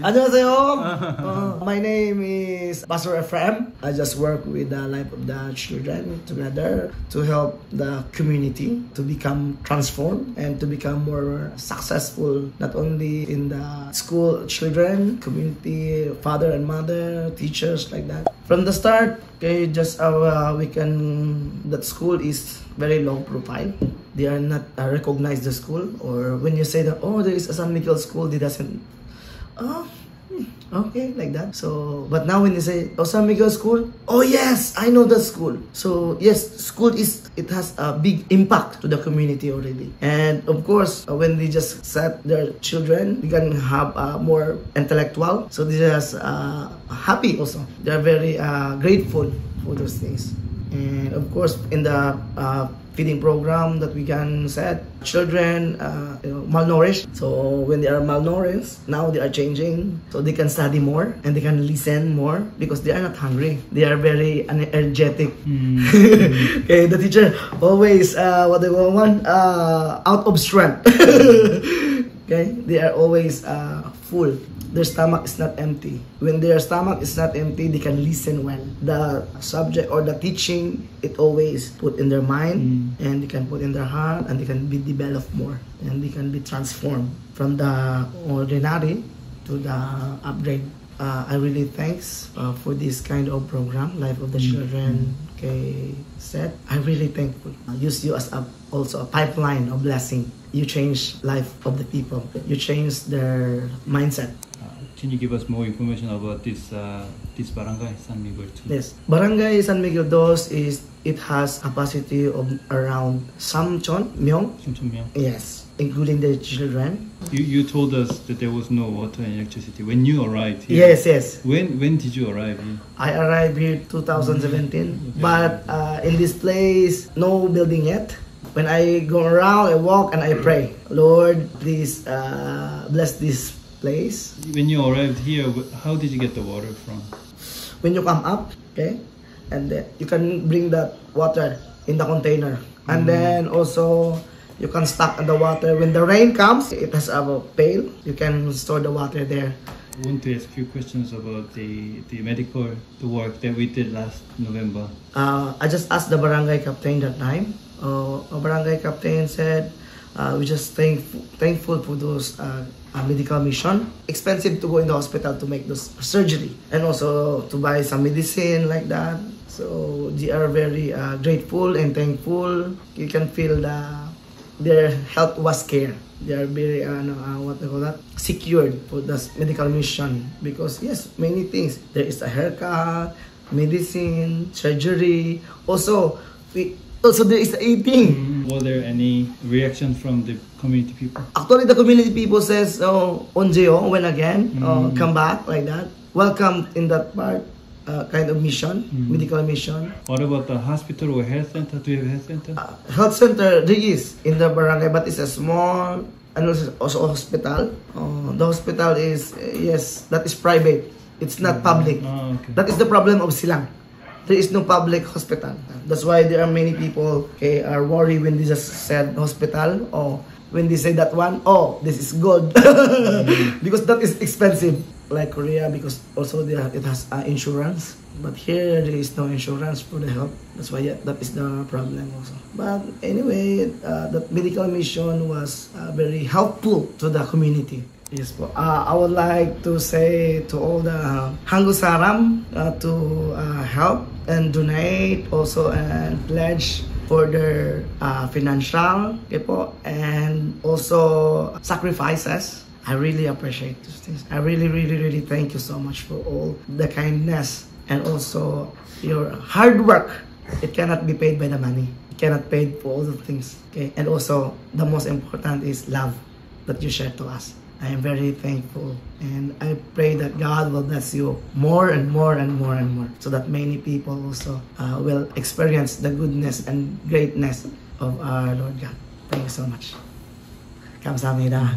안녕하세요. My name is Pastor Ephraim. I just work with the Life of the Children together to help the community to become transformed and to become more successful, not only in the school children, community, father and mother, teachers, like that. From the start, okay, just that school is very low profile. They are not recognize the school, or when you say that, oh, there is a San Miguel school, they doesn't, oh, okay, like that. So, but now when you say, oh, San Miguel school, oh yes, I know the school. So yes, school it has a big impact to the community already. And of course, when they just set their children, they can have more intellectual. So they just happy also. They are very grateful for those things. And of course, in the feeding program that we can set, children malnourished. So when they are malnourished, now they are changing. So they can study more and they can listen more because they are not hungry. They are very energetic. Okay, the teacher always what they want out of strength. Okay, they are always full. Their stomach is not empty. When their stomach is not empty, they can listen well. The subject or the teaching, it always put in their mind, and they can put in their heart, and they can be developed more, and they can be transformed from the ordinary to the upgrade. I really thanks for this kind of program, Life of the Children. Okay, said I really thankful. Use you as also a pipeline of blessing. You change life of the people. You change their mindset. Can you give us more information about this barangay San Miguel 2? Yes, Barangay San Miguel 2 it has capacity of around Samchon Myong. Yes, including the children. You told us that there was no water and electricity when you arrived here. Yes. When did you arrive here? I arrived here 2017, but in this place, no building yet. When I go around, I walk and I pray, Lord, please bless this place. When you arrived here, how did you get the water from? When you come up, okay, and you can bring that water in the container, and then also you can stock the water. When the rain comes, it has a pail. You can store the water there. I want to ask a few questions about the medical, the work that we did last November. I just asked the barangay captain that time. A barangay captain said, we just thankful for those medical mission. Expensive to go in the hospital to make those surgery and also to buy some medicine like that. So they are very grateful and thankful. You can feel their health was care. They are very what they call that, secured for this medical mission because yes, many things. There is a haircut, medicine, surgery. Also there is eating. Was there any reaction from the community people? Actually, the community people says, Onjeo, when again, come back, like that. Welcome in that part, kind of mission, medical mission. What about the hospital or health center? Do you have a health center? Health center, there is in the barangay, but it's a small, and also hospital. The hospital is, yes, that is private. It's not public. Okay. That is the problem of Silang. There is no public hospital. That's why there are many people are worried when they just said hospital, or when they say that one, oh, this is good. Because that is expensive. Like Korea, because also it has insurance. But here, there is no insurance for the health. That's why that is the problem also. But anyway, that medical mission was very helpful to the community. Yes, I would like to say to all the Hanggusaram to help and donate also and pledge for their financial, okay po, and also sacrifices. I really appreciate these things. I really thank you so much for all the kindness and also your hard work. It cannot be paid by the money. It cannot pay for all the things. Okay, and also the most important is love that you share to us. I am very thankful, and I pray that God will bless you more and more and more and more, so that many people also will experience the goodness and greatness of our Lord God. Thank you so much. 감사합니다.